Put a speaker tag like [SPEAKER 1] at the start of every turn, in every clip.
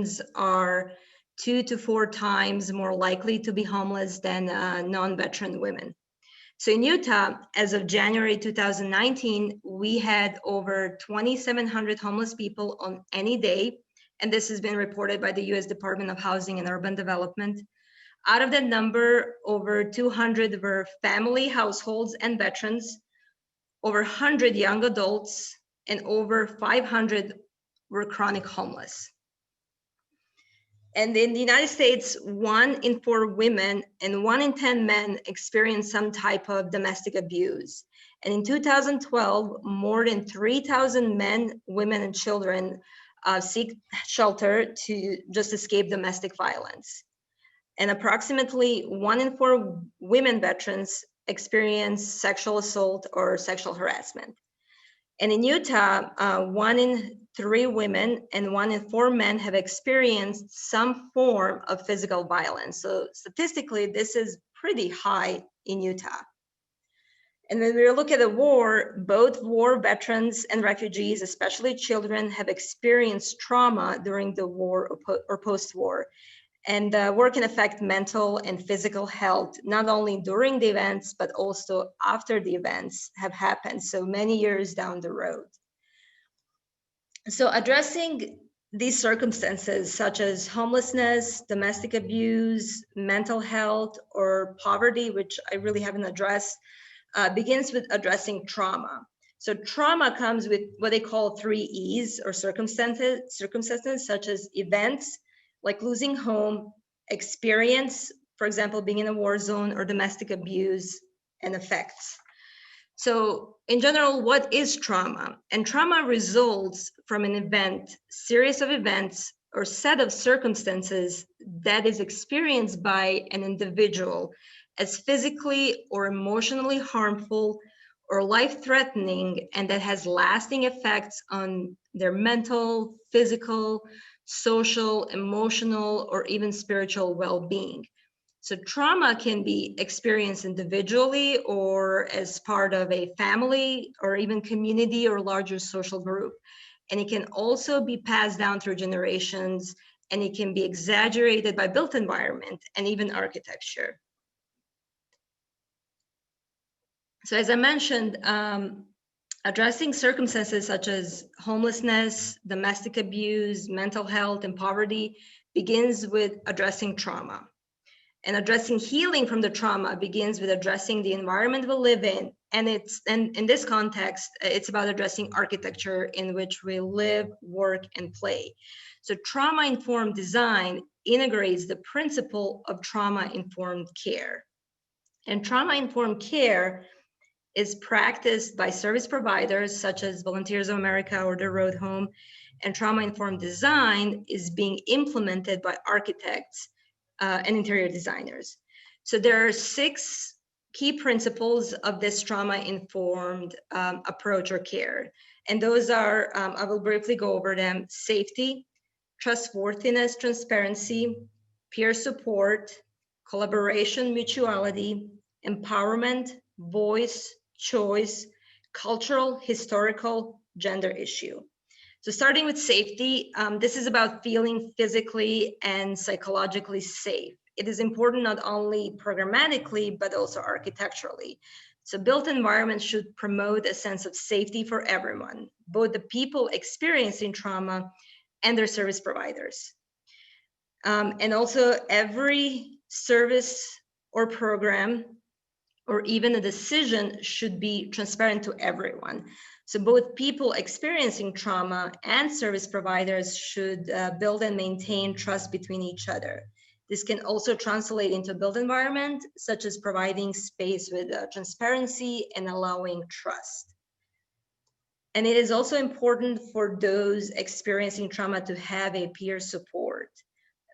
[SPEAKER 1] veterans are 2 to 4 times more likely to be homeless than non-veteran women. So in Utah, as of January 2019, we had over 2,700 homeless people on any day, and this has been reported by the U.S. Department of Housing and Urban Development. Out of that number, over 200 were family households and veterans, over 100 young adults, and over 500 were chronic homeless. And in the United States, 1 in 4 women and 1 in 10 men experience some type of domestic abuse. And in 2012, more than 3,000 men, women, and children seek shelter to just escape domestic violence. And approximately 1 in 4 women veterans experience sexual assault or sexual harassment. And in Utah, 1 in 3 women and 1 in 4 men have experienced some form of physical violence. So statistically, this is pretty high in Utah. And when we look at the war, both war veterans and refugees, especially children, have experienced trauma during the war or post-war. And war can affect mental and physical health, not only during the events, but also after the events have happened, so many years down the road. So addressing these circumstances, such as homelessness, domestic abuse, mental health, or poverty, which I really haven't addressed, begins with addressing trauma. So trauma comes with what they call 3 E's, or circumstances such as events, like losing home, experience, for example, being in a war zone, or domestic abuse, and effects. So in general, what is trauma? And trauma results from an event, series of events, or set of circumstances that is experienced by an individual as physically or emotionally harmful or life-threatening, and that has lasting effects on their mental, physical, social, emotional, or even spiritual well-being. So trauma can be experienced individually or as part of a family or even community or larger social group. And it can also be passed down through generations, and it can be exaggerated by built environment and even architecture. So as I mentioned, addressing circumstances such as homelessness, domestic abuse, mental health, and poverty begins with addressing trauma. And addressing healing from the trauma begins with addressing the environment we live in. And in this context, it's about addressing architecture in which we live, work, and play. So trauma-informed design integrates the principle of trauma-informed care. And trauma-informed care is practiced by service providers such as Volunteers of America or the Road Home, and trauma-informed design is being implemented by architects and interior designers. So there are 6 key principles of this trauma-informed approach or care. And those are, I will briefly go over them: safety, trustworthiness, transparency, peer support, collaboration, mutuality, empowerment, voice, choice, cultural, historical, gender issue. So starting with safety, this is about feeling physically and psychologically safe. It is important not only programmatically, but also architecturally. So built environments should promote a sense of safety for everyone, both the people experiencing trauma and their service providers. And also every service or program or even a decision should be transparent to everyone. So both people experiencing trauma and service providers should build and maintain trust between each other. This can also translate into a built environment, such as providing space with transparency and allowing trust. And it is also important for those experiencing trauma to have a peer support,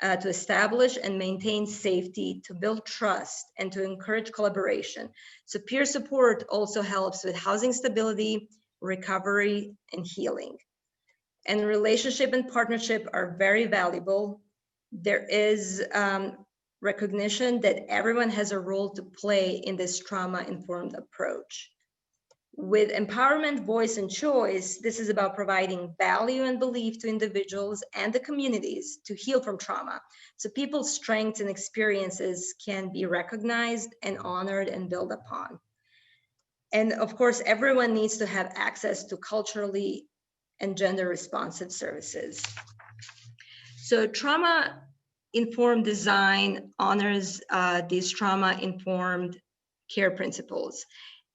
[SPEAKER 1] to establish and maintain safety, to build trust, and to encourage collaboration. So peer support also helps with housing stability, recovery, and healing. And relationship and partnership are very valuable. There is recognition that everyone has a role to play in this trauma-informed approach. With empowerment, voice, and choice, this is about providing value and belief to individuals and the communities to heal from trauma. So people's strengths and experiences can be recognized and honored and built upon. And of course, everyone needs to have access to culturally and gender responsive services. So trauma-informed design honors these trauma-informed care principles.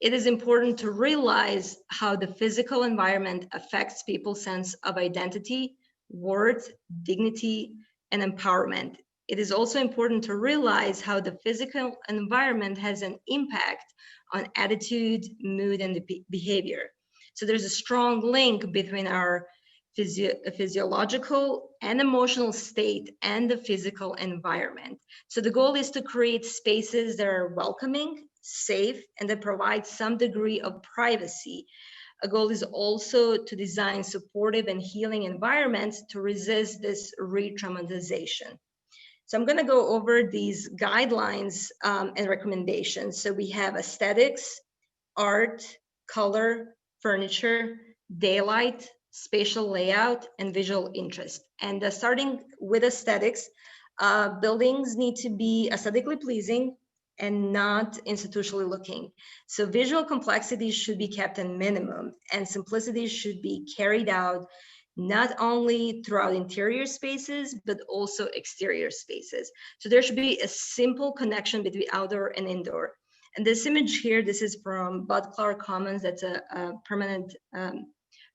[SPEAKER 1] It is important to realize how the physical environment affects people's sense of identity, worth, dignity, and empowerment. It is also important to realize how the physical environment has an impact on attitude, mood, and behavior. So there's a strong link between our physiological and emotional state and the physical environment. So the goal is to create spaces that are welcoming, safe, and that provide some degree of privacy. A goal is also to design supportive and healing environments to resist this re-traumatization. So I'm going to go over these guidelines and recommendations. So we have aesthetics, art, color, furniture, daylight, spatial layout, and visual interest. And starting with aesthetics, buildings need to be aesthetically pleasing and not institutionally looking. So visual complexity should be kept at minimum, and simplicity should be carried out not only throughout interior spaces, but also exterior spaces. So there should be a simple connection between outdoor and indoor. And this image here, this is from Bud Clark Commons. That's a permanent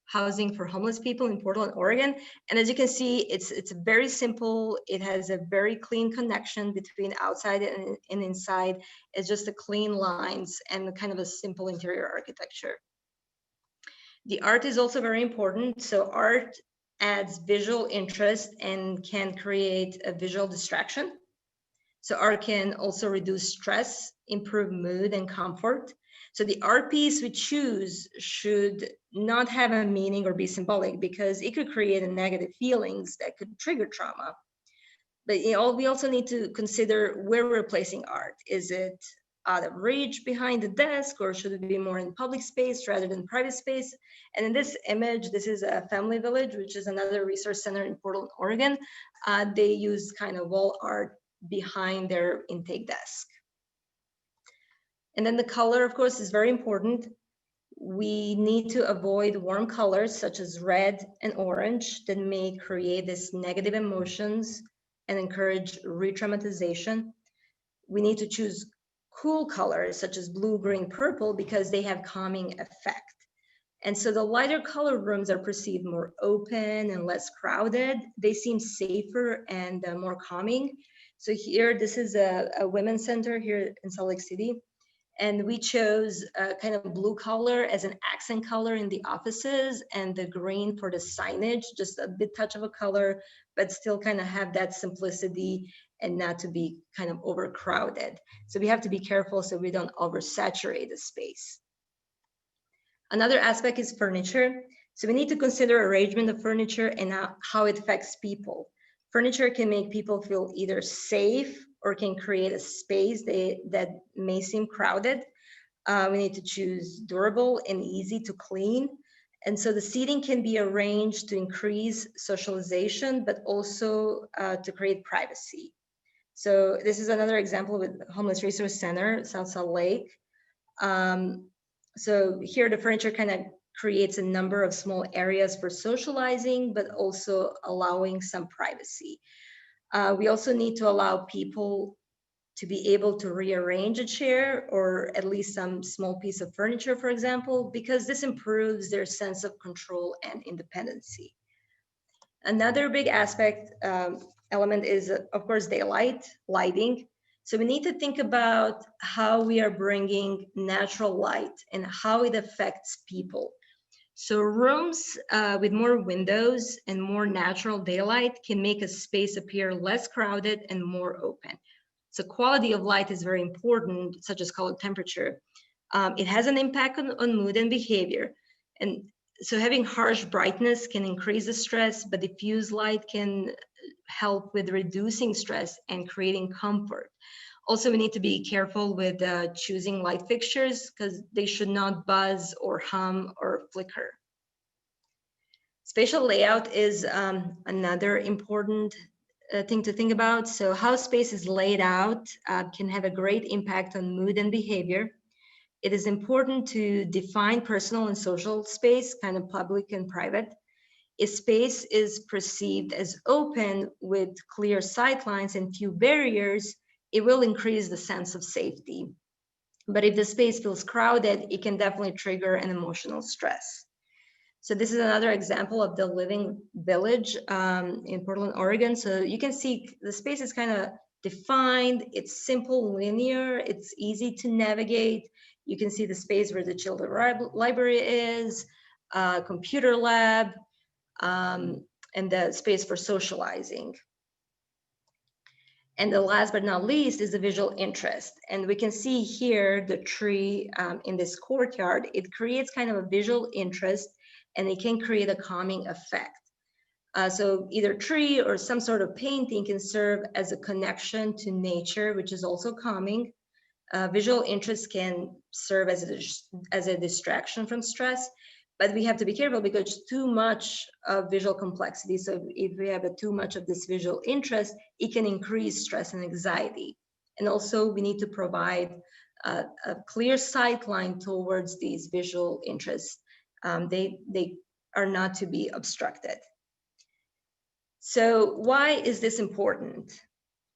[SPEAKER 1] housing for homeless people in Portland, Oregon. And as you can see, it's very simple. It has a very clean connection between outside and inside. It's just a clean lines and kind of a simple interior architecture. The art is also very important. So art adds visual interest and can create a visual distraction. So art can also reduce stress, improve mood and comfort. So the art piece we choose should not have a meaning or be symbolic, because it could create a negative feelings that could trigger trauma. But we also need to consider where we're placing art. Is it out of reach behind the desk, or should it be more in public space rather than private space? And in this image, this is a Family Village, which is another resource center in Portland, Oregon. They use kind of wall art behind their intake desk. And then the color, of course, is very important. We need to avoid warm colors such as red and orange that may create this negative emotions and encourage re-traumatization. We need to choose cool colors such as blue, green, purple, because they have calming effect. And so the lighter color rooms are perceived more open and less crowded. They seem safer and more calming. So here, this is a women's center here in Salt Lake City. And we chose a kind of blue color as an accent color in the offices, and the green for the signage, just a bit touch of a color, but still kind of have that simplicity and not to be kind of overcrowded. So we have to be careful so we don't oversaturate the space. Another aspect is furniture. So we need to consider arrangement of furniture and how it affects people. Furniture can make people feel either safe or can create a space that may seem crowded. We need to choose durable and easy to clean. And so the seating can be arranged to increase socialization, but also to create privacy. So this is another example with Homeless Resource Center, South Salt Lake. So here the furniture kind of creates a number of small areas for socializing, but also allowing some privacy. We also need to allow people to be able to rearrange a chair or at least some small piece of furniture, for example, because this improves their sense of control and independency. Another big aspect element is, of course, daylight, lighting. So we need to think about how we are bringing natural light and how it affects people. So rooms with more windows and more natural daylight can make a space appear less crowded and more open. So quality of light is very important, such as color temperature. It has an impact on mood and behavior. And so having harsh brightness can increase the stress, but diffuse light can help with reducing stress and creating comfort. Also, we need to be careful with choosing light fixtures because they should not buzz or hum or flicker. Spatial layout is another important thing to think about. So how space is laid out can have a great impact on mood and behavior. It is important to define personal and social space, kind of public and private. If space is perceived as open with clear sightlines and few barriers, it will increase the sense of safety. But if the space feels crowded, it can definitely trigger an emotional stress. So this is another example of the Living Village in Portland, Oregon. So you can see the space is kind of defined. It's simple, linear. It's easy to navigate. You can see the space where the children's library is, computer lab, and the space for socializing. And the last but not least is the visual interest. And we can see here the tree in this courtyard. It creates kind of a visual interest, and it can create a calming effect. So either tree or some sort of painting can serve as a connection to nature, which is also calming. Visual interest can serve as a distraction from stress, but we have to be careful because too much of visual complexity. So if we have too much of this visual interest, it can increase stress and anxiety. And also we need to provide a clear sight line towards these visual interests. They are not to be obstructed. So why is this important?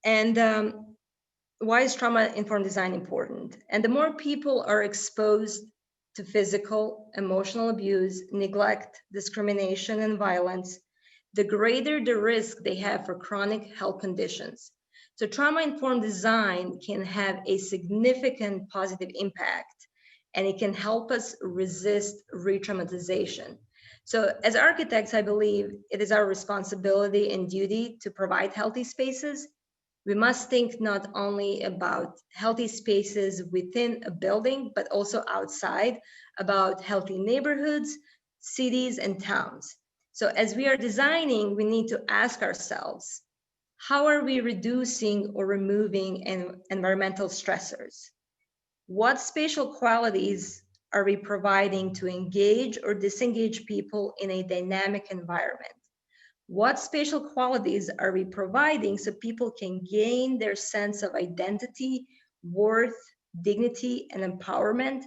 [SPEAKER 1] And why is trauma-informed design important? And the more people are exposed to physical, emotional abuse, neglect, discrimination, and violence, the greater the risk they have for chronic health conditions. So trauma-informed design can have a significant positive impact, and it can help us resist re-traumatization. So as architects, I believe it is our responsibility and duty to provide healthy spaces. We must think not only about healthy spaces within a building, but also outside, about healthy neighborhoods, cities, and towns. So as we are designing, we need to ask ourselves, how are we reducing or removing environmental stressors? What spatial qualities are we providing to engage or disengage people in a dynamic environment? What spatial qualities are we providing so people can gain their sense of identity, worth, dignity, and empowerment?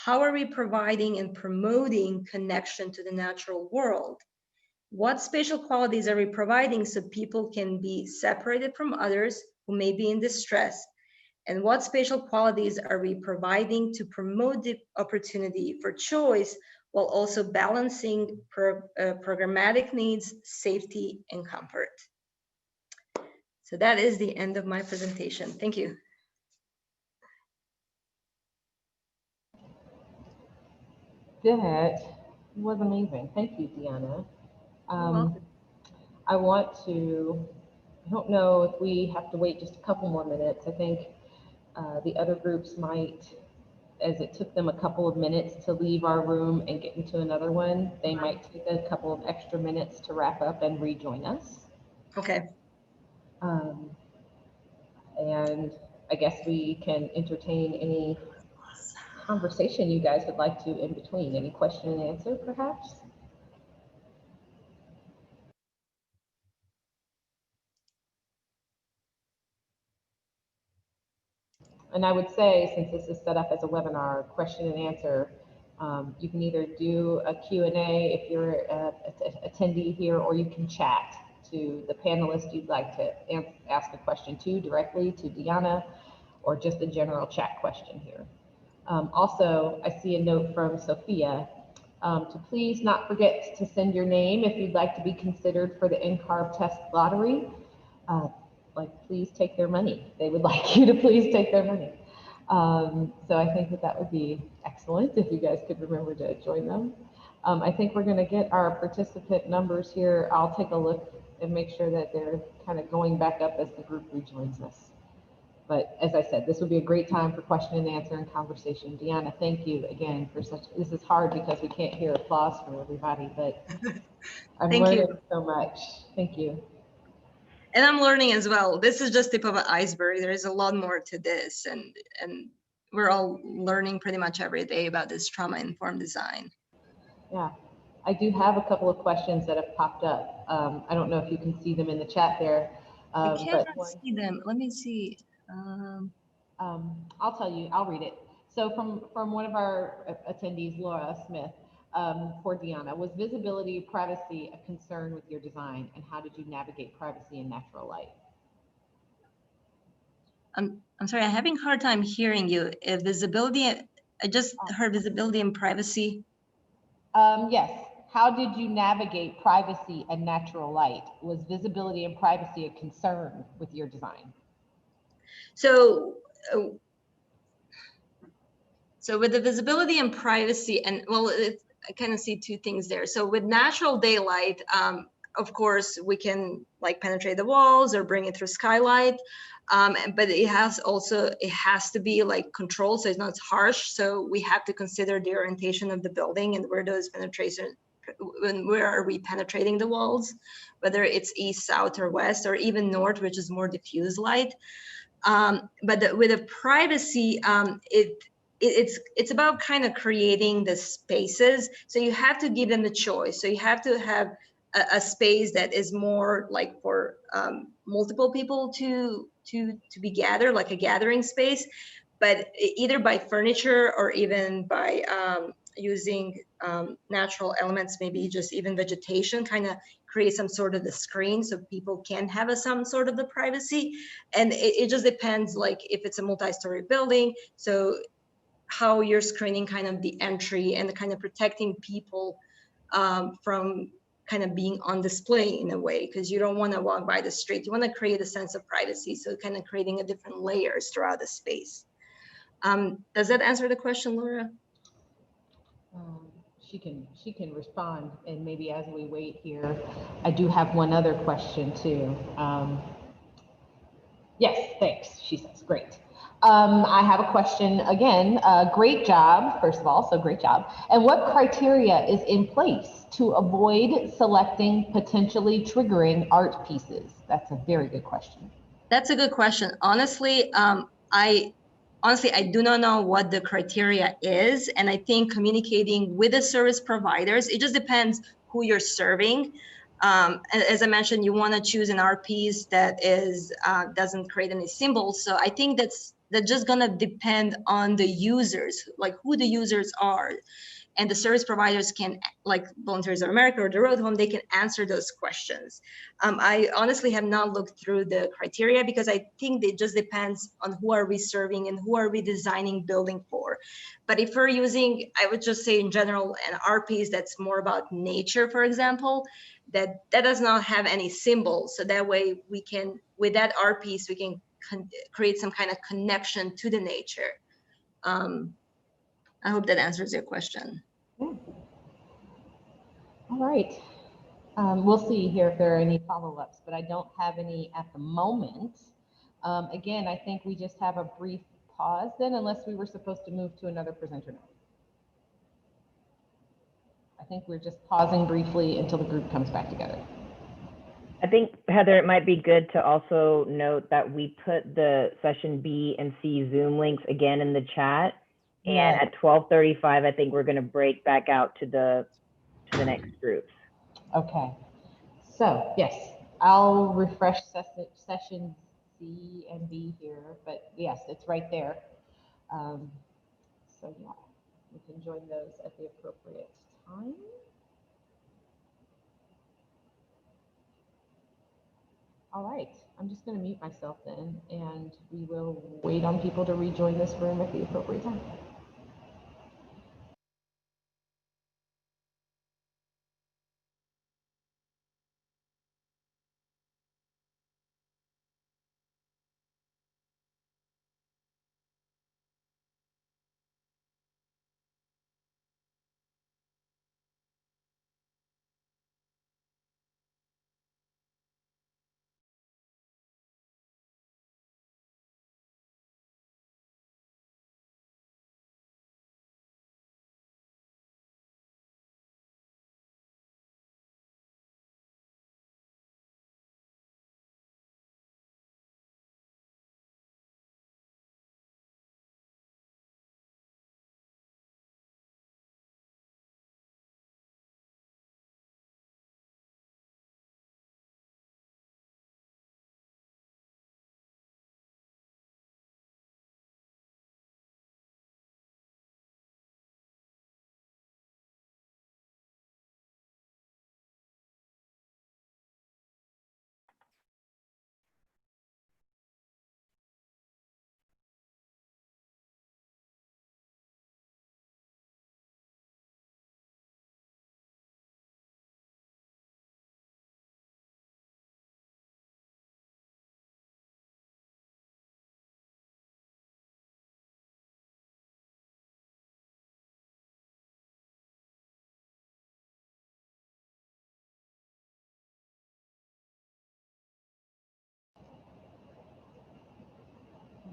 [SPEAKER 1] How are we providing and promoting connection to the natural world? What spatial qualities are we providing so people can be separated from others who may be in distress? And what spatial qualities are we providing to promote the opportunity for choice while also balancing programmatic needs, safety, and comfort? So that is the end of my presentation. Thank you.
[SPEAKER 2] That was amazing. Thank you, Diana. I want to, I don't know if we have to wait just a couple more minutes. I think the other groups might, as it took them a couple of minutes to leave our room and get into another one, they might take a couple of extra minutes to wrap up and rejoin us.
[SPEAKER 1] Okay.
[SPEAKER 2] And I guess we can entertain any conversation you guys would like to in between. Any question and answer, perhaps? And I would say, since this is set up as a webinar, question and answer, you can either do a Q&A if you're an attendee here, or you can chat to the panelist you'd like to ask a question to directly to Diana, or just a general chat question here. Also, I see a note from Sophia to please not forget to send your name if you'd like to be considered for the NCARB test lottery. Please take their money. They would like you to please take their money. So I think that would be excellent if you guys could remember to join them. I think we're going to get our participant numbers here. I'll take a look and make sure that they're kind of going back up as the group rejoins us. But as I said, this would be a great time for question and answer and conversation. Deanna, thank you again for this is hard because we can't hear applause from everybody, but I'm learning so much. Thank you.
[SPEAKER 1] And I'm learning as well. This is just tip of an iceberg. There is a lot more to this, and we're all learning pretty much every day about this trauma-informed design.
[SPEAKER 2] Yeah, I do have a couple of questions that have popped up. I don't know if you can see them in the chat there.
[SPEAKER 1] I can't
[SPEAKER 2] but
[SPEAKER 1] see them. Let me see.
[SPEAKER 2] I'll tell you, I'll read it. So from one of our attendees, Laura Smith, for Deanna, was visibility, privacy a concern with your design, and how did you navigate privacy in natural light?
[SPEAKER 1] I'm sorry, I'm having a hard time hearing you. Visibility, I just heard visibility and privacy.
[SPEAKER 2] Yes. How did you navigate privacy and natural light? Was visibility and privacy a concern with your design?
[SPEAKER 1] So with the visibility and privacy, and well, I kind of see two things there. So with natural daylight, of course, we can like penetrate the walls or bring it through skylight. But it has to be like controlled, so it's not harsh. So we have to consider the orientation of the building and where those penetration, where are we penetrating the walls, whether it's east, south, or west, or even north, which is more diffuse light. But with the privacy, it's about kind of creating the spaces. So you have to give them the choice. So you have to have a space that is more like for multiple people to be gathered, like a gathering space, but either by furniture or even by using natural elements, maybe just even vegetation, kind of create some sort of the screen so people can have some sort of the privacy. And it just depends, like if it's a multi-story building, so how you're screening kind of the entry and kind of protecting people from kind of being on display in a way, because you don't want to walk by the street. You want to create a sense of privacy, so kind of creating a different layers throughout the space. Does that answer the question, Laura?
[SPEAKER 2] She can respond, and maybe as we wait here, I do have one other question too. Yes, thanks. She says, great. I have a question again. Great job, first of all, so great job. And what criteria is in place to avoid selecting potentially triggering art pieces? That's a very good question.
[SPEAKER 1] That's a good question. Honestly, I do not know what the criteria is. And I think communicating with the service providers, it just depends who you're serving. As I mentioned, you want to choose an art piece that is doesn't create any symbols. So I think that's just gonna depend on the users, like who the users are. And the service providers can, like Volunteers of America or the Road Home, they can answer those questions. I honestly have not looked through the criteria, because I think it just depends on who are we serving and who are we designing building for. But if we're using, I would just say in general, an art piece that's more about nature, for example, that does not have any symbols. So that way we can, with that art piece, we can create some kind of connection to the nature. I hope that answers your question.
[SPEAKER 2] Yeah. All right. We'll see here if there are any follow-ups, but I don't have any at the moment. Again, I think we just have a brief pause then, unless we were supposed to move to another presenter now. I think we're just pausing briefly until the group comes back together.
[SPEAKER 3] I think, Heather, it might be good to also note that we put the session B and C Zoom links again in the chat. And
[SPEAKER 2] Right.
[SPEAKER 3] at 12:35, I think we're going to break back out to the next groups.
[SPEAKER 2] Okay. So yes, I'll refresh session C and B here, but yes, it's right there. So yeah, you can join those at the appropriate time. All right, I'm just going to mute myself then, and we will wait on people to rejoin this room at the appropriate time.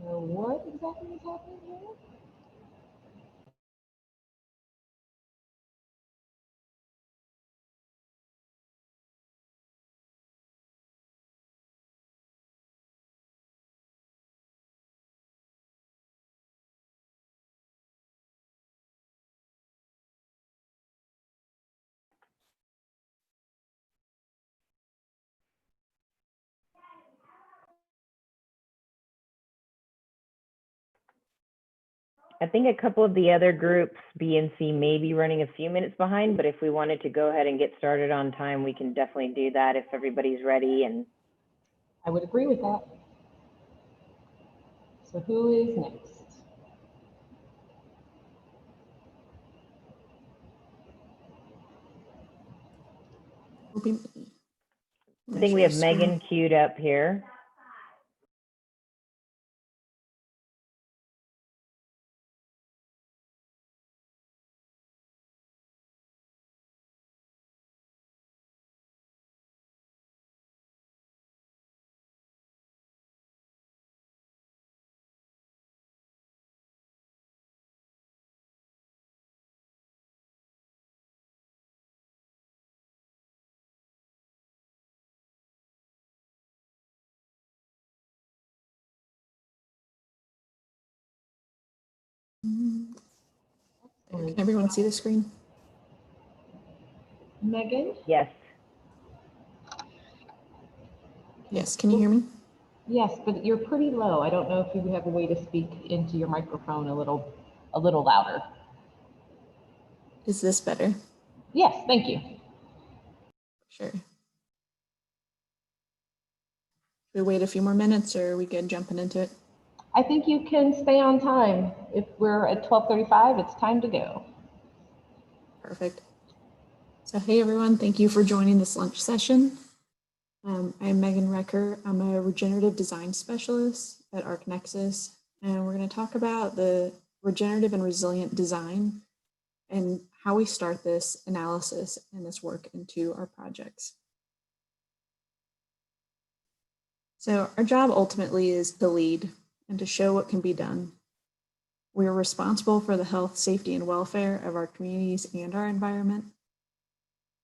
[SPEAKER 2] What exactly is happening here?
[SPEAKER 3] I think a couple of the other groups, B and C, may be running a few minutes behind, but if we wanted to go ahead and get started on time, we can definitely do that if everybody's ready. And
[SPEAKER 2] I would agree with that. So who is next?
[SPEAKER 4] Will be me.
[SPEAKER 3] I think we have Megan queued up here.
[SPEAKER 4] Can everyone see the screen?
[SPEAKER 2] Megan?
[SPEAKER 3] Yes.
[SPEAKER 4] Yes, can you hear me?
[SPEAKER 2] Yes, but you're pretty low. I don't know if you have a way to speak into your microphone a little louder.
[SPEAKER 4] Is this better?
[SPEAKER 2] Yes, thank you.
[SPEAKER 4] Sure. We wait a few more minutes or are we good jumping into it?
[SPEAKER 2] I think you can stay on time. If we're at 12:35, it's time to go.
[SPEAKER 4] Perfect. So hey everyone, thank you for joining this lunch session. I'm Megan Recker. I'm a regenerative design specialist at ArcNexus, and we're going to talk about the regenerative and resilient design and how we start this analysis and this work into our projects. So our job ultimately is to lead and to show what can be done. We are responsible for the health, safety, and welfare of our communities and our environment.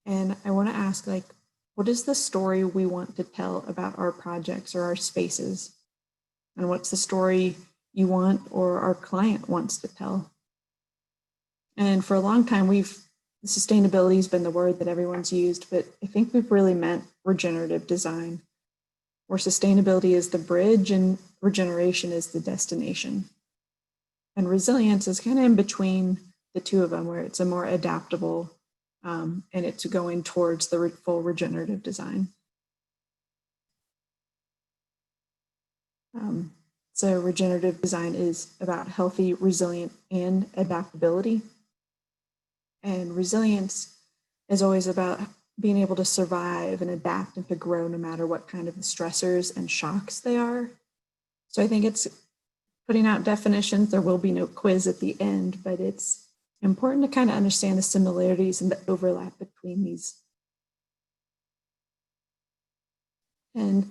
[SPEAKER 4] And I want to ask, what is the story we want to tell about our projects or our spaces? And what's the story you want or our client wants to tell? And for a long time, sustainability has been the word that everyone's used, but I think we've really meant regenerative design, where sustainability is the bridge and regeneration is the destination. And resilience is kind of in between the two of them, where it's a more adaptable and it's going towards the full regenerative design. So regenerative design is about healthy, resilient, and adaptability. And resilience is always about being able to survive and adapt and to grow no matter what kind of stressors and shocks they are. So I think it's putting out definitions. There will be no quiz at the end, but it's important to kind of understand the similarities and the overlap between these. And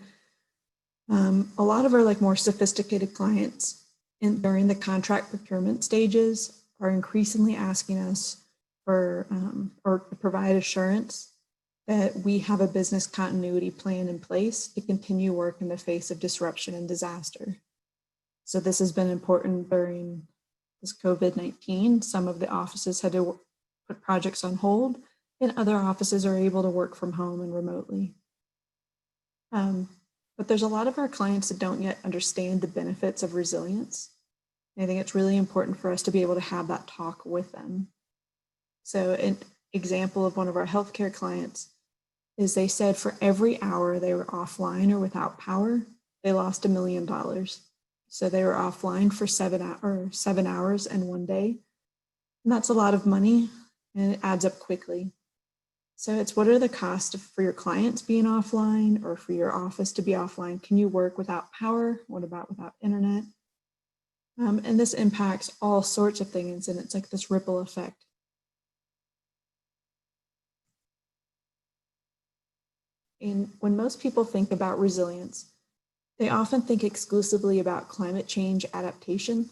[SPEAKER 4] a lot of our more sophisticated clients during the contract procurement stages are increasingly asking us for or to provide assurance that we have a business continuity plan in place to continue work in the face of disruption and disaster. So this has been important during this COVID-19. Some of the offices had to put projects on hold, and other offices are able to work from home and remotely. But there's a lot of our clients that don't yet understand the benefits of resilience. And I think it's really important for us to be able to have that talk with them. So an example of one of our healthcare clients is they said for every hour they were offline or without power, they lost $1 million. So they were offline for 7 hours and 1 day. And that's a lot of money and it adds up quickly. So it's what are the costs for your clients being offline or for your office to be offline? Can you work without power? What about without internet? And this impacts all sorts of things, and it's like this ripple effect. And when most people think about resilience, They often think exclusively about climate change adaptation.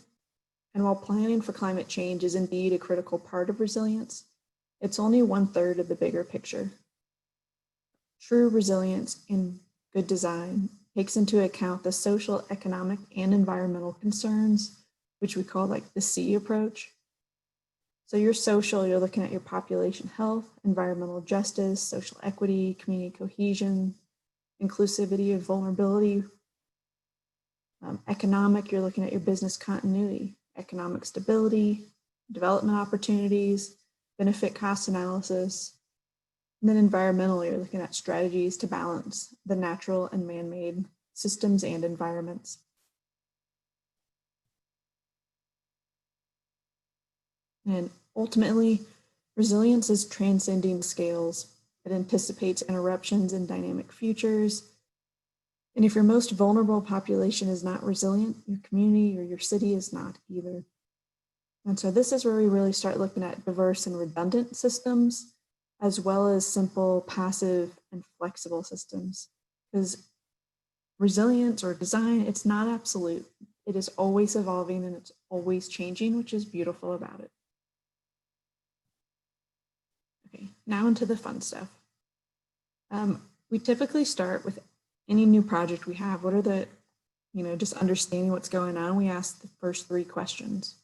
[SPEAKER 4] And while planning for climate change is indeed a critical part of resilience, it's only 1/3 of the bigger picture. True resilience in good design takes into account the social, economic, and environmental concerns, which we call like the C approach. So your social, you're looking at your population health, environmental justice, social equity, community cohesion, inclusivity of vulnerability. Economic, you're looking at your business continuity, economic stability, development opportunities, benefit cost analysis. And then environmental, you're looking at strategies to balance the natural and man-made systems and environments. And ultimately, resilience is transcending scales. It anticipates interruptions in dynamic futures. And if your most vulnerable population is not resilient, your community or your city is not either. And so this is where we really start looking at diverse and redundant systems, as well as simple, passive, and flexible systems. Because resilience or design, it's not absolute. It is always evolving and it's always changing, which is beautiful about it. Okay, now into the fun stuff. We typically start with any new project we have. What are the, just understanding what's going on. We ask the first 3 questions.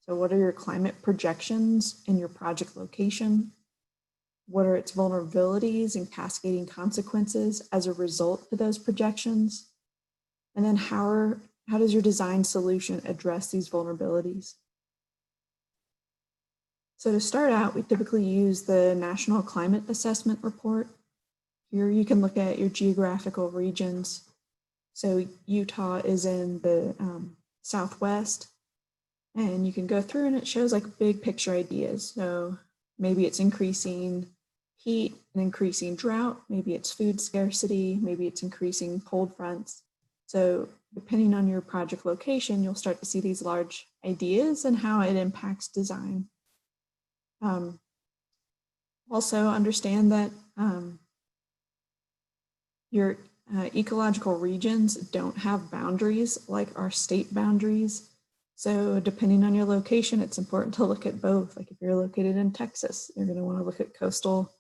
[SPEAKER 4] So what are your climate projections in your project location? What are its vulnerabilities and cascading consequences as a result of those projections? And then how does your design solution address these vulnerabilities? So to start out, we typically use the National Climate Assessment Report. Here you can look at your geographical regions. So Utah is in the Southwest, and you can go through and it shows like big picture ideas. So maybe it's increasing heat and increasing drought, maybe it's food scarcity, maybe it's increasing cold fronts. So depending on your project location, you'll start to see these large ideas and how it impacts design. Also understand that your ecological regions don't have boundaries like our state boundaries. So depending on your location, it's important to look at both. Like if you're located in Texas, you're going to want to look at coastal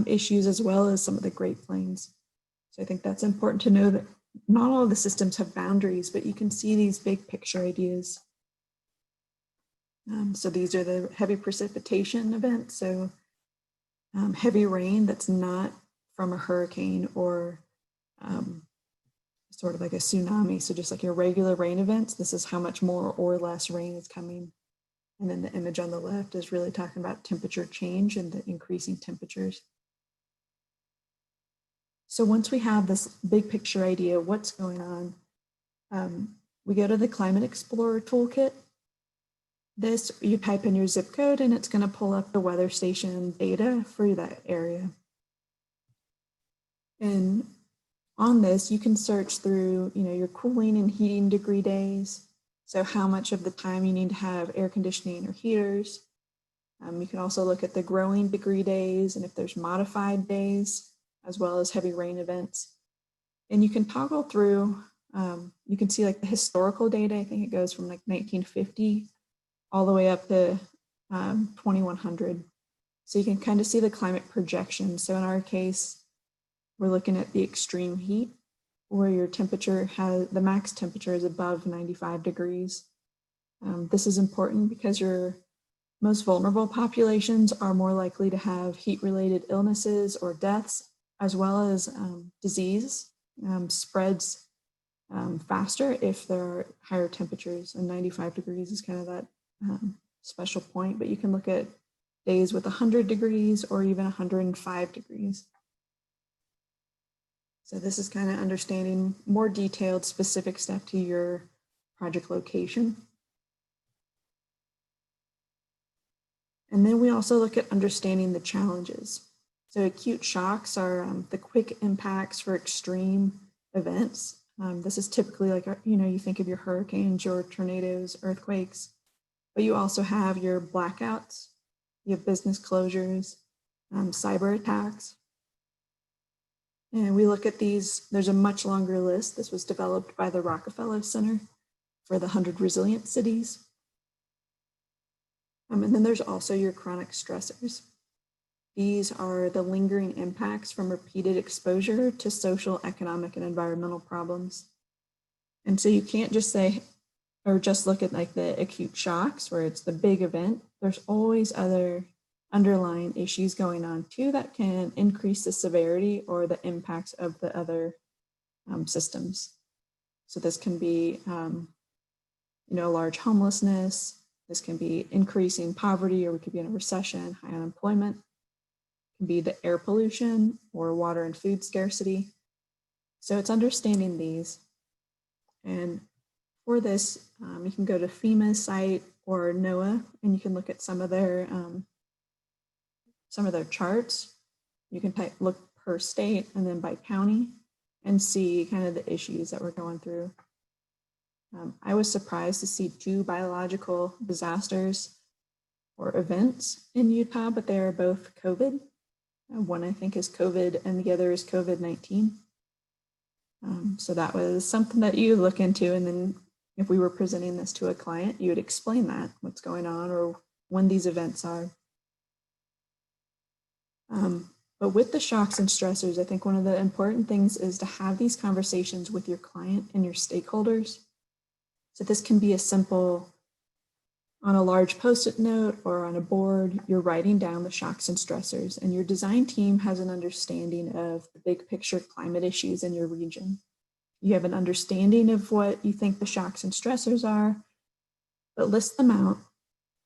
[SPEAKER 4] issues as well as some of the Great Plains. So I think that's important to know that not all of the systems have boundaries, but you can see these big picture ideas. So these are the heavy precipitation events. So heavy rain that's not from a hurricane or sort of like a tsunami. So just like your regular rain events, this is how much more or less rain is coming. And then the image on the left is really talking about temperature change and the increasing temperatures. So once we have this big picture idea of what's going on, we go to the Climate Explorer toolkit. This, you type in your zip code and it's going to pull up the weather station data for that area. And on this, you can search through, your cooling and heating degree days. So how much of the time you need to have air conditioning or heaters. You can also look at the growing degree days and if there's modified days, as well as heavy rain events. And you can toggle through, you can see like the historical data. I think it goes from like 1950 all the way up to 2100. So you can kind of see the climate projection. So in our case, we're looking at the extreme heat where your temperature the max temperature is above 95 degrees. This is important because your most vulnerable populations are more likely to have heat-related illnesses or deaths, as well as disease spreads faster if there are higher temperatures, and 95 degrees is kind of that special point, but you can look at days with 100 degrees or even 105 degrees. So this is kind of understanding more detailed specific stuff to your project location. And then we also look at understanding the challenges. So acute shocks are the quick impacts for extreme events. This is typically like, you think of your hurricanes, your tornadoes, earthquakes, but you also have your blackouts, you have business closures, cyber attacks. And we look at these, there's a much longer list. This was developed by the Rockefeller Center for the 100 Resilient Cities. And then there's also your chronic stressors. These are the lingering impacts from repeated exposure to social, economic, and environmental problems. And so you can't just say, or just look at like the acute shocks where it's the big event. There's always other underlying issues going on too that can increase the severity or the impacts of the other systems. So this can be, large homelessness. This can be increasing poverty, or we could be in a recession, high unemployment. It can be the air pollution or water and food scarcity. So it's understanding these. And for this, you can go to FEMA's site or NOAA, and you can look at some of their charts. You can look per state and then by county and see kind of the issues that we're going through. I was surprised to see 2 biological disasters or events in Utah, but they are both COVID. One I think is COVID and the other is COVID-19. So that was something that you look into, and then if we were presenting this to a client, you would explain that, what's going on or when these events are. But with the shocks and stressors, I think one of the important things is to have these conversations with your client and your stakeholders. So this can be as simple on a large Post-it note or on a board, you're writing down the shocks and stressors, and your design team has an understanding of the big picture climate issues in your region. You have an understanding of what you think the shocks and stressors are, but list them out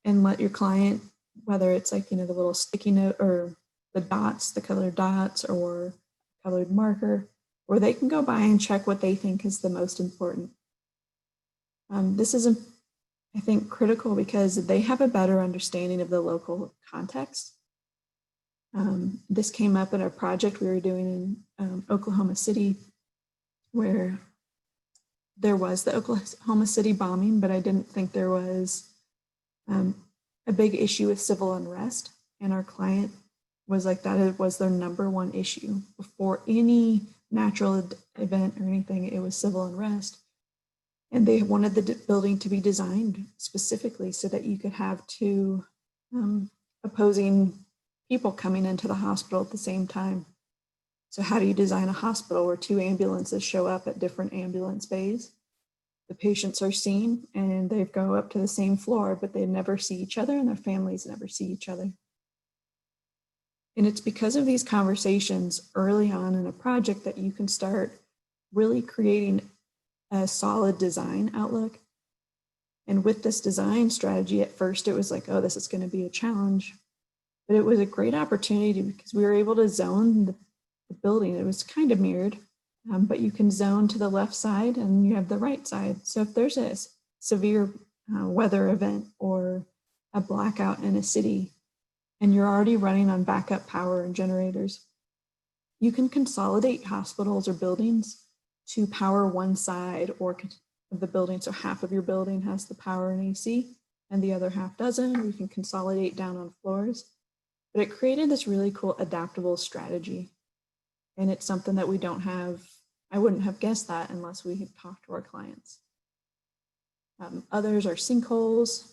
[SPEAKER 4] and let your client, whether it's like, the little sticky note or the dots, the colored dots or colored marker, or they can go by and check what they think is the most important. This is, I think, critical because they have a better understanding of the local context. This came up in a project we were doing in Oklahoma City, where there was the Oklahoma City bombing, but I didn't think there was a big issue with civil unrest. And our client was like, that was their #1 issue. Before any natural event or anything, it was civil unrest. And they wanted the building to be designed specifically so that you could have 2 opposing people coming into the hospital at the same time. So how do you design a hospital where 2 ambulances show up at different ambulance bays? The patients are seen and they go up to the same floor, but they never see each other and their families never see each other. And it's because of these conversations early on in a project that you can start really creating a solid design outlook. And with this design strategy, at first it was like, oh, this is going to be a challenge. But it was a great opportunity because we were able to zone the building. It was kind of mirrored, but you can zone to the left side and you have the right side. So if there's a severe weather event or a blackout in a city, and you're already running on backup power and generators, you can consolidate hospitals or buildings to power one side or of the building. So half of your building has the power and AC and the other half doesn't. You can consolidate down on floors. But it created this really cool adaptable strategy. And it's something that we don't have. I wouldn't have guessed that unless we had talked to our clients. Others are sinkholes.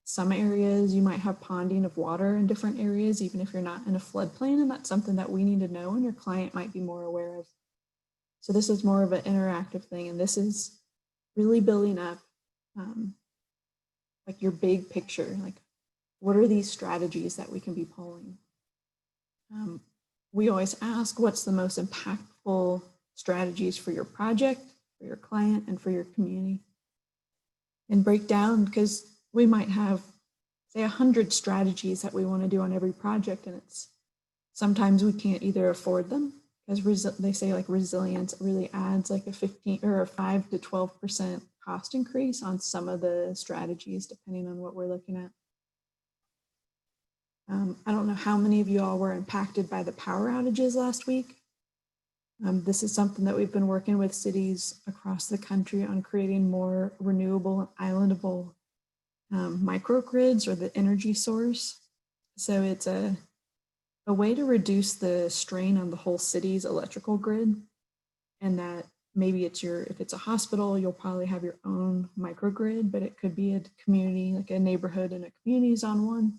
[SPEAKER 4] Some areas you might have ponding of water in different areas, even if you're not in a floodplain, and that's something that we need to know and your client might be more aware of. So this is more of an interactive thing, and this is really building up like your big picture, like what are these strategies that we can be pulling? We always ask what's the most impactful strategies for your project, for your client, and for your community. And break down, because we might have, say, 100 strategies that we want to do on every project, and it's sometimes we can't either afford them, because they say like resilience really adds like a 15 or a 5 to 12% cost increase on some of the strategies, depending on what we're looking at. I don't know how many of you all were impacted by the power outages last week. This is something that we've been working with cities across the country on creating more renewable and islandable microgrids or the energy source. So it's a a way to reduce the strain on the whole city's electrical grid, and that maybe if it's a hospital, you'll probably have your own microgrid, but it could be a community, like a neighborhood and a community is on one.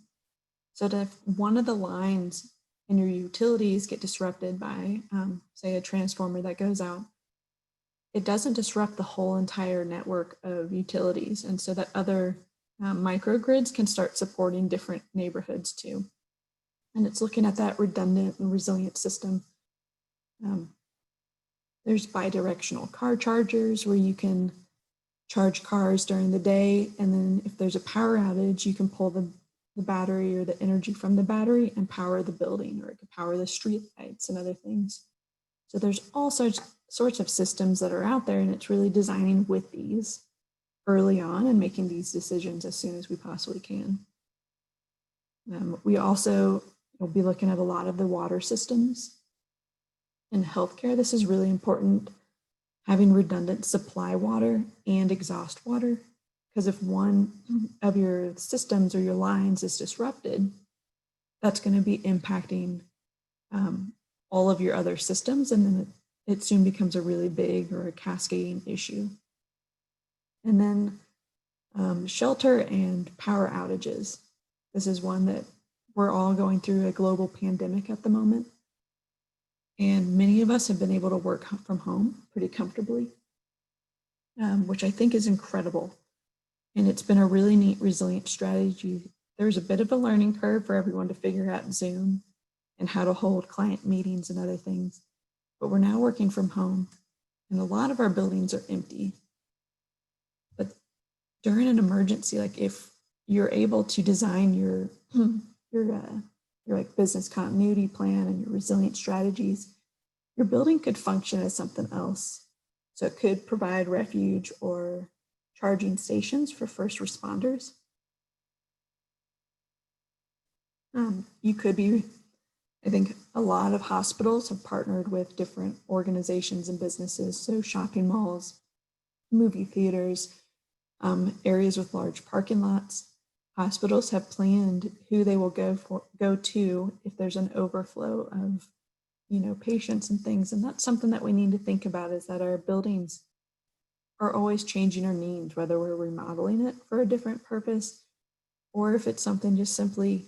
[SPEAKER 4] So that if one of the lines in your utilities get disrupted by, say, a transformer that goes out, it doesn't disrupt the whole entire network of utilities. And so that other microgrids can start supporting different neighborhoods too. And it's looking at that redundant and resilient system. There's bidirectional car chargers where you can charge cars during the day. And then if there's a power outage, you can pull the battery or the energy from the battery and power the building, or it could power the street lights and other things. So there's all sorts of systems that are out there, and it's really designing with these early on and making these decisions as soon as we possibly can. We also will be looking at a lot of the water systems. In healthcare, this is really important, having redundant supply water and exhaust water, because if one of your systems or your lines is disrupted, that's going to be impacting all of your other systems, and then it soon becomes a really big or a cascading issue. And then shelter and power outages. This is one that we're all going through a global pandemic at the moment. And many of us have been able to work from home pretty comfortably, which I think is incredible. And it's been a really neat, resilient strategy. There's a bit of a learning curve for everyone to figure out Zoom and how to hold client meetings and other things. But we're now working from home, and a lot of our buildings are empty. But during an emergency, like if you're able to design your like business continuity plan and your resilient strategies, your building could function as something else. So it could provide refuge or charging stations for first responders. You could be, I think a lot of hospitals have partnered with different organizations and businesses. So shopping malls, movie theaters, areas with large parking lots. Hospitals have planned who they will go to if there's an overflow of, patients and things. And that's something that we need to think about, is that our buildings are always changing our needs, whether we're remodeling it for a different purpose, or if it's something just simply,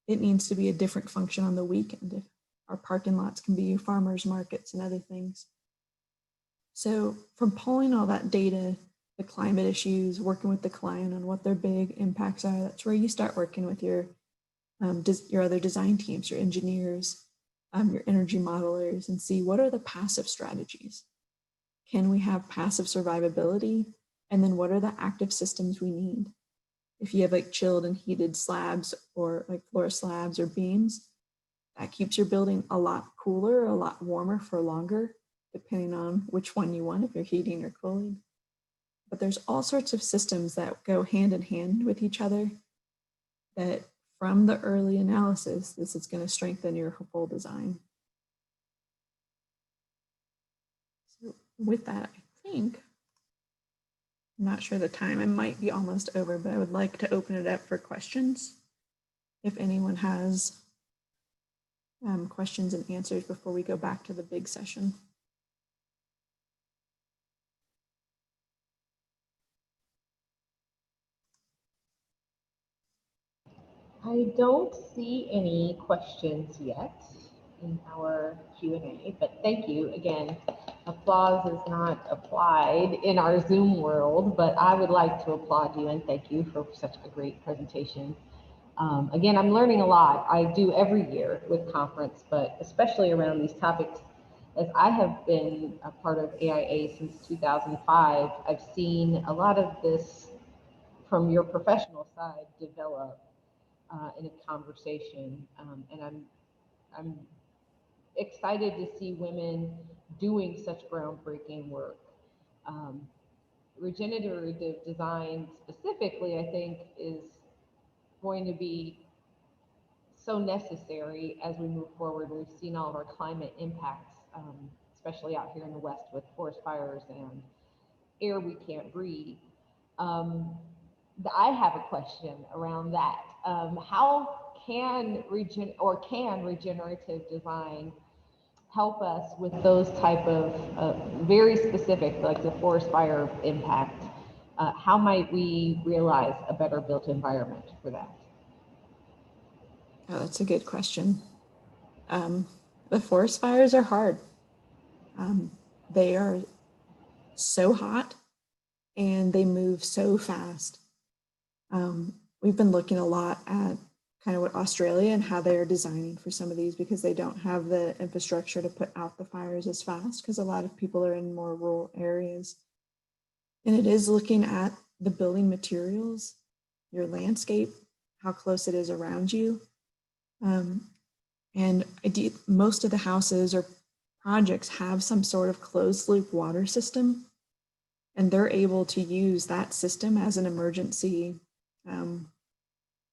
[SPEAKER 4] it needs to be a different function on the weekend. If our parking lots can be farmers markets and other things. So from pulling all that data, the climate issues, working with the client on what their big impacts are, that's where you start working with your other design teams, your engineers, your energy modelers, and see what are the passive strategies. Can we have passive survivability? And then what are the active systems we need? If you have like chilled and heated slabs or like floor slabs or beams, that keeps your building a lot cooler, a lot warmer for longer, depending on which one you want, if you're heating or cooling. But there's all sorts of systems that go hand in hand with each other that from the early analysis, this is going to strengthen your whole design. So with that, I think, I'm not sure the time, I might be almost over, but I would like to open it up for questions. If anyone has questions and answers before we go back to the big session.
[SPEAKER 2] I don't see any questions yet in our Q&A, but thank you again. Applause is not applied in our Zoom world, but I would like to applaud you and thank you for such a great presentation. Again, I'm learning a lot. I do every year with conference, but especially around these topics, as I have been a part of AIA since 2005, I've seen a lot of this from your professional side develop in a conversation, and I'm excited to see women doing such groundbreaking work. Regenerative design specifically, I think, is going to be so necessary as we move forward. We've seen all of our climate impacts, especially out here in the West with forest fires and air we can't breathe. I have a question around that. How can regenerative design help us with those type of very specific, like the forest fire impact? How might we realize a better built environment for that?
[SPEAKER 4] Oh, that's a good question. The forest fires are hard. They are so hot and they move so fast. We've been looking a lot at kind of what Australia and how they are designing for some of these, because they don't have the infrastructure to put out the fires as fast, because a lot of people are in more rural areas. And it is looking at the building materials, your landscape, how close it is around you. And most of the houses or projects have some sort of closed loop water system, and they're able to use that system as an emergency.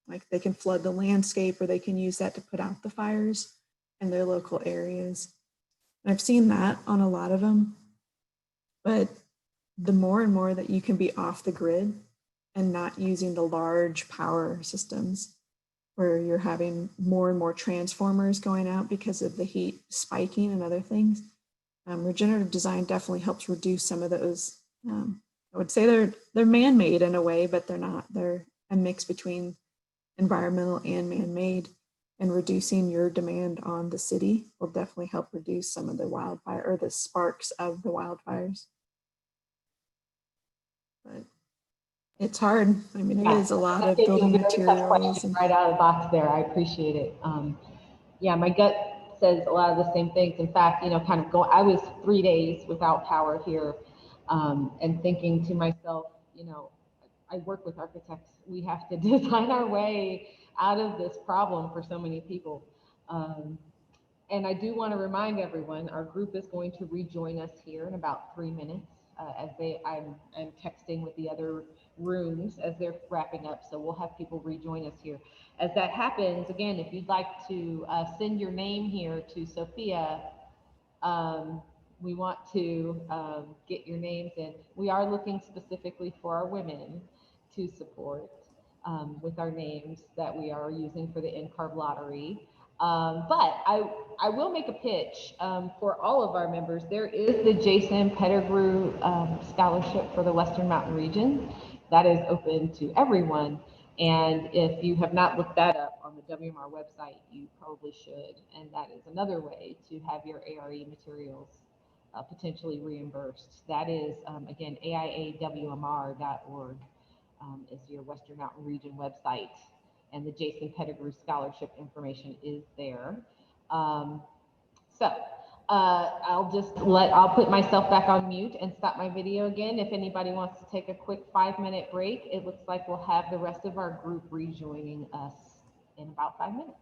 [SPEAKER 4] Like they can flood the landscape, or they can use that to put out the fires in their local areas. And I've seen that on a lot of them, but the more and more that you can be off the grid and not using the large power systems, where you're having more and more transformers going out because of the heat spiking and other things, regenerative design definitely helps reduce some of those. I would say they're man-made in a way, but they're not. They're a mix between environmental and man-made, and reducing your demand on the city will definitely help reduce some of the wildfire or the sparks of the wildfires. But it's hard. I mean, it is a lot of building materials.
[SPEAKER 2] And right out of the box there, I appreciate it. Yeah, my gut says a lot of the same things. In fact, kind of I was 3 days without power here, and thinking to myself, I work with architects. We have to design our way out of this problem for so many people. And I do want to remind everyone, our group is going to rejoin us here in about 3 minutes. I'm texting with the other rooms as they're wrapping up, so we'll have people rejoin us here. As that happens, again, if you'd like to send your name here to Sophia, we want to get your names in. We are looking specifically for our women to support with our names that we are using for the NCARB lottery. But I will make a pitch for all of our members. There is the Jason Pettigrew Scholarship for the Western Mountain region that is open to everyone. And if you have not looked that up on the WMR website, you probably should. And that is another way to have your ARE materials potentially reimbursed. That is, again, AIAWMR.org is your Western Mountain Region website. And the Jason Pettigrew Scholarship information is there. I'll put myself back on mute and stop my video again. If anybody wants to take a quick 5-minute break, it looks like we'll have the rest of our group rejoining us in about 5 minutes.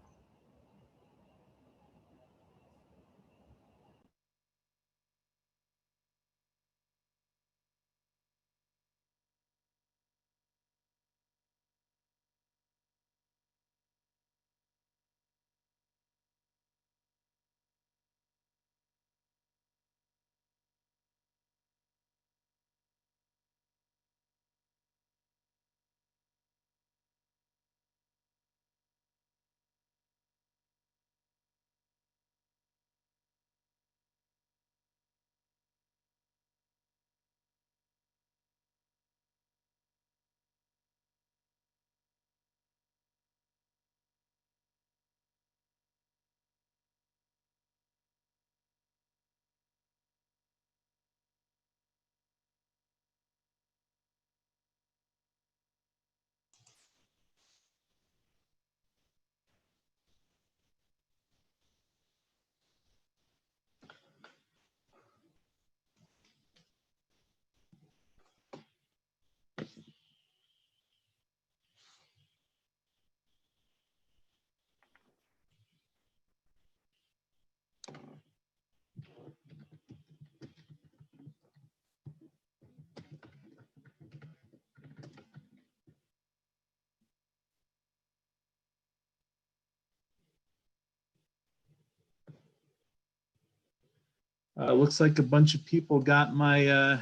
[SPEAKER 5] Looks like a bunch of people got my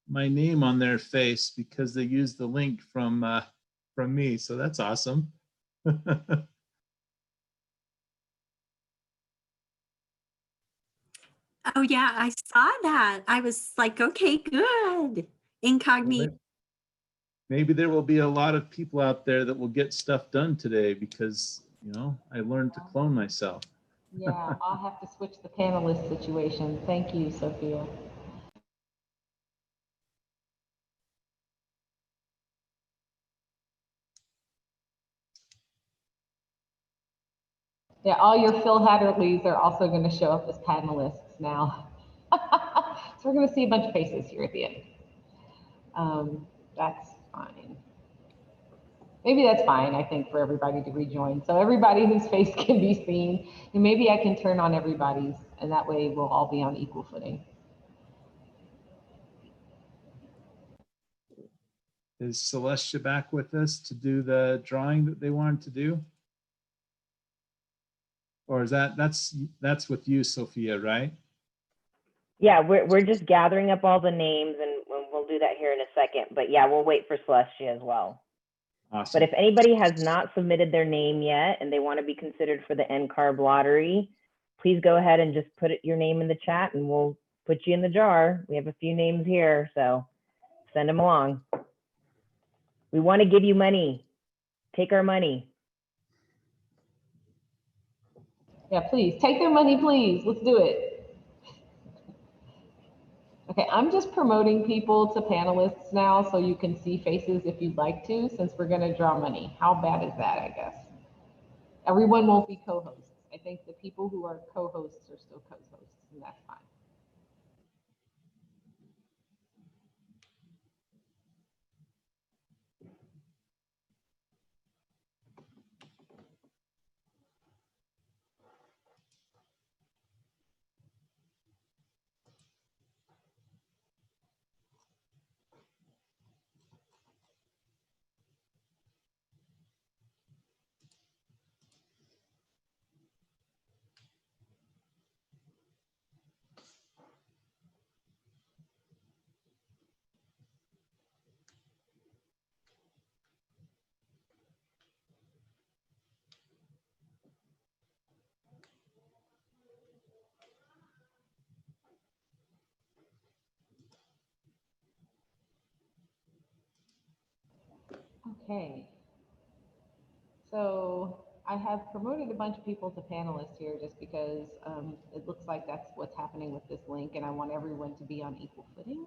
[SPEAKER 5] my name on their face because they used the link from me. So that's awesome.
[SPEAKER 6] Oh, yeah, I saw that. I was like, okay, good. Incognito.
[SPEAKER 5] Maybe there will be a lot of people out there that will get stuff done today because, you know, I learned to clone myself.
[SPEAKER 2] Yeah, I'll have to switch the panelist situation. Thank you, Sophia. Yeah, all your Phil Hatterleys are also going to show up as panelists now. So we're going to see a bunch of faces here at the end. That's fine. Maybe that's fine, I think, for everybody to rejoin. So everybody whose face can be seen, and maybe I can turn on everybody's, and that way we'll all be on equal footing.
[SPEAKER 5] Is Celestia back with us to do the drawing that they wanted to do? Or is that's with you, Sophia, right?
[SPEAKER 3] Yeah, we're just gathering up all the names and we'll do that here in a second. But yeah, we'll wait for Celestia as well.
[SPEAKER 5] Awesome.
[SPEAKER 3] But if anybody has not submitted their name yet and they want to be considered for the NCARB lottery, please go ahead and just put your name in the chat and we'll put you in the jar. We have a few names here, so send them along. We want to give you money. Take our money.
[SPEAKER 2] Yeah, please take their money, please. Let's do it. Okay, I'm just promoting people to panelists now so you can see faces if you'd like to, since we're going to draw money. How bad is that, I guess? Everyone won't be co-hosts. I think the people who are co-hosts are still co-hosts, and that's fine. Okay. So I have promoted a bunch of people to panelists here just because it looks like that's what's happening with this link, and I want everyone to be on equal footing.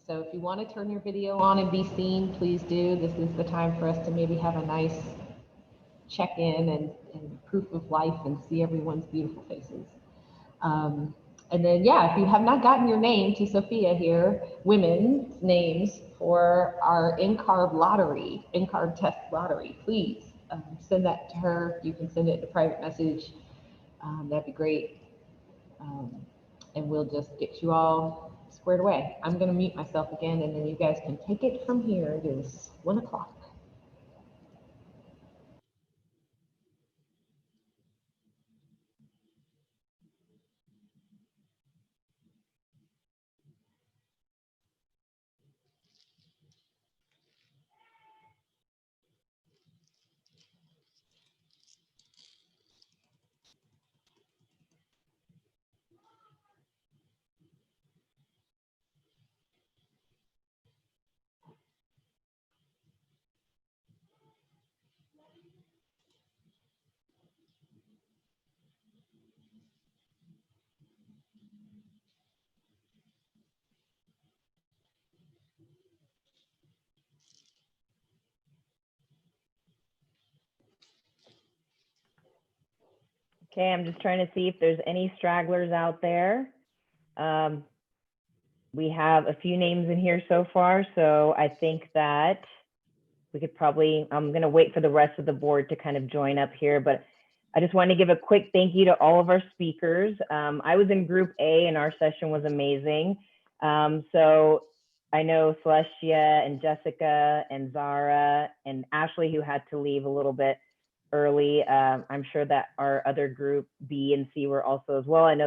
[SPEAKER 2] So if you want to turn your video on and be seen, please do. This is the time for us to maybe have a nice check-in and proof of life and see everyone's beautiful faces. And then, yeah, if you have not gotten your name to Sophia here, women's names for our NCARB lottery, NCARB test lottery, please send that to her. You can send it in a private message. That'd be great. And we'll just get you all squared away. I'm going to mute myself again, and then you guys can take it from here. It is 1 o'clock.
[SPEAKER 3] Okay, I'm just trying to see if there's any stragglers out there. We have a few names in here so far, so I think that we could probably, I'm going to wait for the rest of the board to kind of join up here, but I just want to give a quick thank you to all of our speakers. I was in group A and our session was amazing. So I know Celestia and Jessica and Zara and Ashley, who had to leave a little bit early. I'm sure that our other group B and C were also as well. I know there